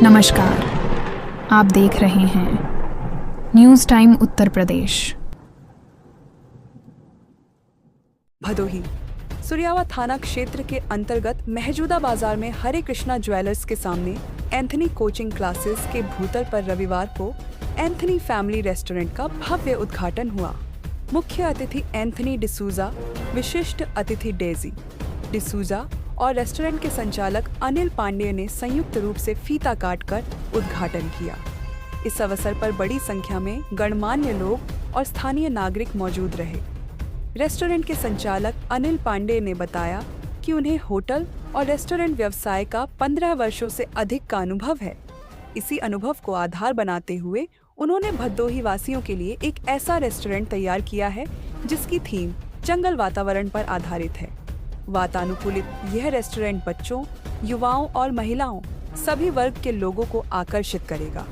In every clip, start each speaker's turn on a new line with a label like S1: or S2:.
S1: नमस्कार, आप देख रहे हैं न्यूज़ टाइम उत्तर प्रदेश।
S2: भदोही सुरियावा थाना क्षेत्र के अंतर्गत महजूदा बाजार में हरे कृष्णा ज्वेलर्स के सामने एंथनी कोचिंग क्लासेस के भूतल पर रविवार को एंथनी फैमिली रेस्टोरेंट का भव्य उद्घाटन हुआ। मुख्य अतिथि एंथनी डिसूजा, विशिष्ट अतिथि डेजी डिसूजा और रेस्टोरेंट के संचालक अनिल पांडे ने संयुक्त रूप से फीता काटकर उद्घाटन किया। इस अवसर पर बड़ी संख्या में गणमान्य लोग और स्थानीय नागरिक मौजूद रहे। रेस्टोरेंट के संचालक अनिल पांडे ने बताया कि उन्हें होटल और रेस्टोरेंट व्यवसाय का 15 वर्षों से अधिक का अनुभव है। इसी अनुभव को आधार बनाते हुए उन्होंने भदोही वासियों के लिए एक ऐसा रेस्टोरेंट तैयार किया है जिसकी थीम जंगल वातावरण पर आधारित है। वातानुकूलित यह रेस्टोरेंट बच्चों, युवाओं और महिलाओं सभी वर्ग के लोगों को आकर्षित करेगा।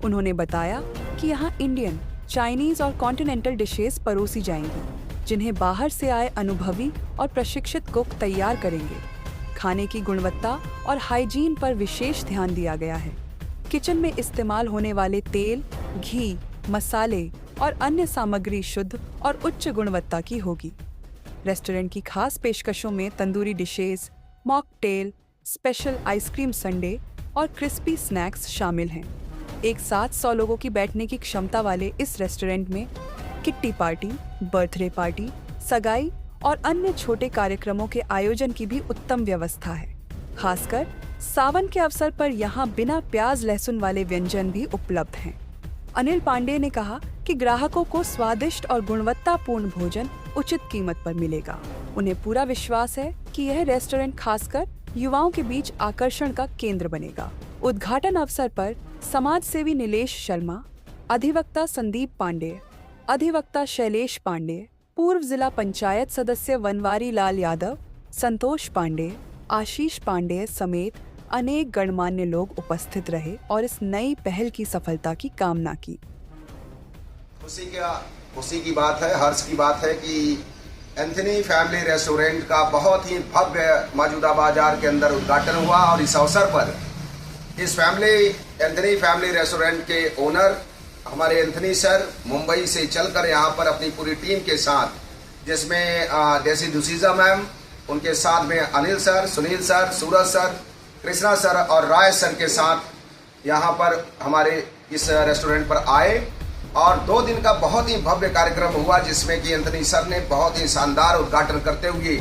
S2: उन्होंने बताया कि यहाँ इंडियन, चाइनीज और कॉन्टिनेंटल डिशेस परोसी जाएंगी, जिन्हें बाहर से आए अनुभवी और प्रशिक्षित कुक तैयार करेंगे। खाने की गुणवत्ता और हाइजीन पर विशेष ध्यान दिया गया है। किचन में इस्तेमाल होने वाले तेल, घी, मसाले और अन्य सामग्री शुद्ध और उच्च गुणवत्ता की होगी। रेस्टोरेंट की खास पेशकशों में tandoori dishes, mocktail, special ice cream Sunday और क्रिस्पी स्नैक्स शामिल हैं। एक साथ 100 लोगों की बैठने की क्षमता वाले इस रेस्टोरेंट में किट्टी पार्टी, बर्थडे पार्टी, सगाई और अन्य छोटे कार्यक्रमों के आयोजन की भी उत्तम व्यवस्था है। खासकर सावन के अवसर पर यहाँ बिना प्याज लहसुन वाले व्यंजन भी उपलब्ध हैं। अनिल पांडे ने कहा कि ग्राहकों को स्वादिष्ट और गुणवत्तापूर्ण भोजन उचित कीमत पर मिलेगा। उन्हें पूरा विश्वास है कि यह रेस्टोरेंट खासकर युवाओं के बीच आकर्षण का केंद्र बनेगा। उद्घाटन अवसर पर समाज सेवी नीलेश शर्मा, अधिवक्ता संदीप पांडे, अधिवक्ता शैलेश पांडे, पूर्व जिला पंचायत सदस्य वनवारी लाल यादव, संतोष पांडे, आशीष पांडे समेत अनेक गणमान्य लोग उपस्थित रहे और इस नई पहल की सफलता की कामना की।
S3: खुशी की बात है, हर्ष की बात है कि एंथनी फैमिली रेस्टोरेंट का बहुत ही भव्य मौजूदा बाजार के अंदर उद्घाटन हुआ और इस अवसर पर इस एंथनी फैमिली रेस्टोरेंट के ओनर हमारे एंथनी सर मुंबई से चलकर यहाँ पर अपनी पूरी टीम के साथ, जिसमें डेसी डिसूजा मैम, उनके साथ में अनिल सर, सुनील सर, सूरज सर, कृष्णा सर और राय सर के साथ यहाँ पर हमारे इस रेस्टोरेंट पर आए और 2 दिन का बहुत ही भव्य कार्यक्रम हुआ, जिसमें कि एंथनी सर ने बहुत ही शानदार उद्घाटन करते हुए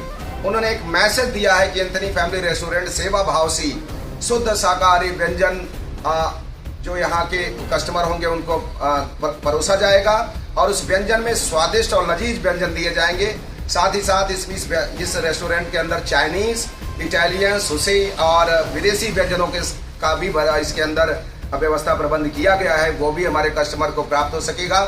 S3: उन्होंने एक मैसेज दिया है कि एंथनी फैमिली रेस्टोरेंट सेवा भाव से शुद्ध शाकाहारी व्यंजन जो यहाँ के कस्टमर होंगे उनको परोसा जाएगा और उस व्यंजन में स्वादिष्ट और लजीज व्यंजन दिए जाएंगे। साथ ही साथ इस रेस्टोरेंट के अंदर चाइनीज, इटालियन, सुशी और विदेशी व्यंजनों का भी इसके अंदर व्यवस्था प्रबंध किया गया है, वो भी हमारे कस्टमर को प्राप्त हो सकेगा।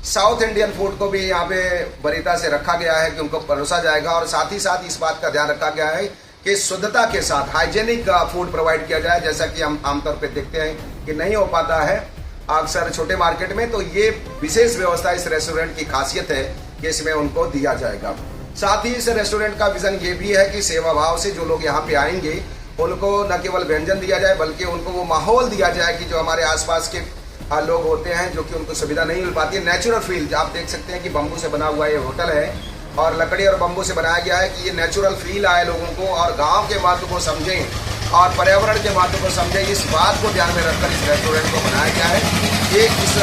S3: साउथ इंडियन फूड को भी यहाँ पे वरीयता से रखा गया है कि उनको परोसा जाएगा और साथ ही साथ इस बात का ध्यान रखा गया है कि शुद्धता के साथ हाइजेनिक फूड प्रोवाइड किया जाए, जैसा कि हम आमतौर पे देखते हैं कि नहीं हो पाता है अक्सर छोटे मार्केट में। तो ये विशेष व्यवस्था इस रेस्टोरेंट की खासियत है कि इसमें उनको दिया जाएगा। साथ ही इस रेस्टोरेंट का विजन ये भी है कि सेवा भाव से जो लोग यहाँ पे आएंगे उनको न केवल व्यंजन दिया जाए बल्कि उनको वो माहौल दिया जाए कि जो हमारे आसपास के लोग होते हैं जो कि उनको सुविधा नहीं मिल पाती है। नेचुरल फील, आप देख सकते हैं कि बम्बू से बना हुआ ये होटल है और लकड़ी और बम्बू से बनाया गया है कि ये नेचुरल फील आए लोगों को और गाँव के महत्व को समझें और पर्यावरण के महत्व को समझें। इस बात को ध्यान में रखकर इस रेस्टोरेंट को बनाया गया है। इस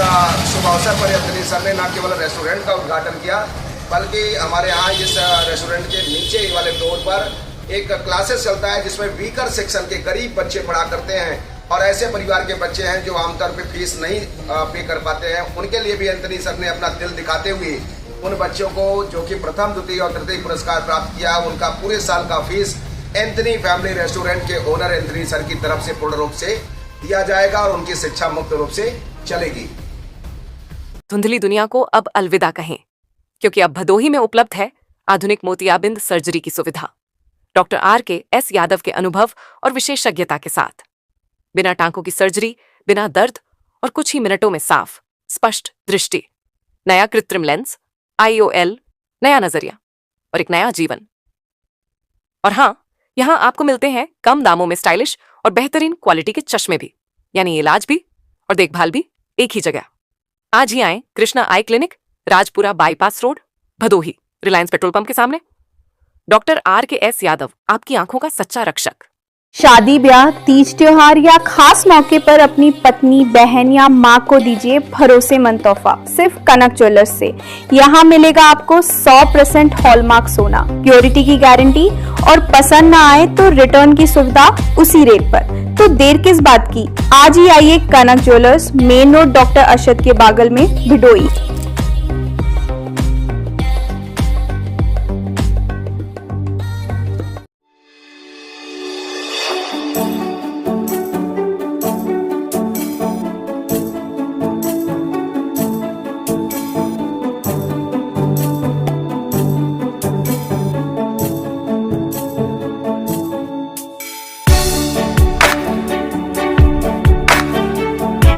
S3: शुभ अवसर पर एंथनी सर ने न केवल रेस्टोरेंट का उद्घाटन किया बल्कि हमारे यहाँ इस रेस्टोरेंट के नीचे वाले फ्लोर पर एक क्लासेस चलता है जिसमें वीकर सेक्शन के गरीब बच्चे पढ़ा करते हैं और ऐसे परिवार के बच्चे हैं जो आमतौर पे फीस नहीं पे कर पाते हैं। उनके लिए भी एंथनी सर ने अपना दिल दिखाते हुए उन बच्चों को जो कि प्रथम, द्वितीय और तृतीय पुरस्कार प्राप्त किया, उनका पूरे साल का फीस एंथनी फैमिली रेस्टोरेंट के ओनर एंथनी सर की तरफ से पूर्ण रूप से दिया जाएगा और उनकी शिक्षा मुक्त रूप से चलेगी।
S4: धुंधली दुनिया को अब अलविदा कहें, क्योंकि अब भदोही में उपलब्ध है आधुनिक मोतियाबिंद सर्जरी की सुविधा। डॉक्टर RK यादव के अनुभव और विशेषज्ञता के साथ बिना टांकों की सर्जरी, बिना दर्द और कुछ ही मिनटों में साफ स्पष्ट दृष्टि, नया कृत्रिम लेंस, IOL, नया नजरिया और एक नया जीवन। और हाँ, यहाँ आपको मिलते हैं कम दामों में स्टाइलिश और बेहतरीन क्वालिटी के चश्मे भी। यानी इलाज भी और देखभाल भी एक ही जगह। आज ही आए कृष्णा आई clinic, Rajpura bypass road, Bhadohi, Reliance petrol pump के सामने। डॉक्टर RKS यादव, आपकी आंखों का सच्चा रक्षक।
S5: शादी, ब्याह, तीज त्योहार या खास मौके पर अपनी पत्नी, बहन या माँ को दीजिए भरोसेमंद तोहफा सिर्फ कनक ज्वेलर्स से। यहाँ मिलेगा आपको 100% हॉलमार्क सोना, प्योरिटी की गारंटी और पसंद ना आए तो रिटर्न की सुविधा उसी रेट पर। तो देर किस बात की, आज ही आइए Kanak jewellers, main road, doctor Arshad के बागल में, भिडोई।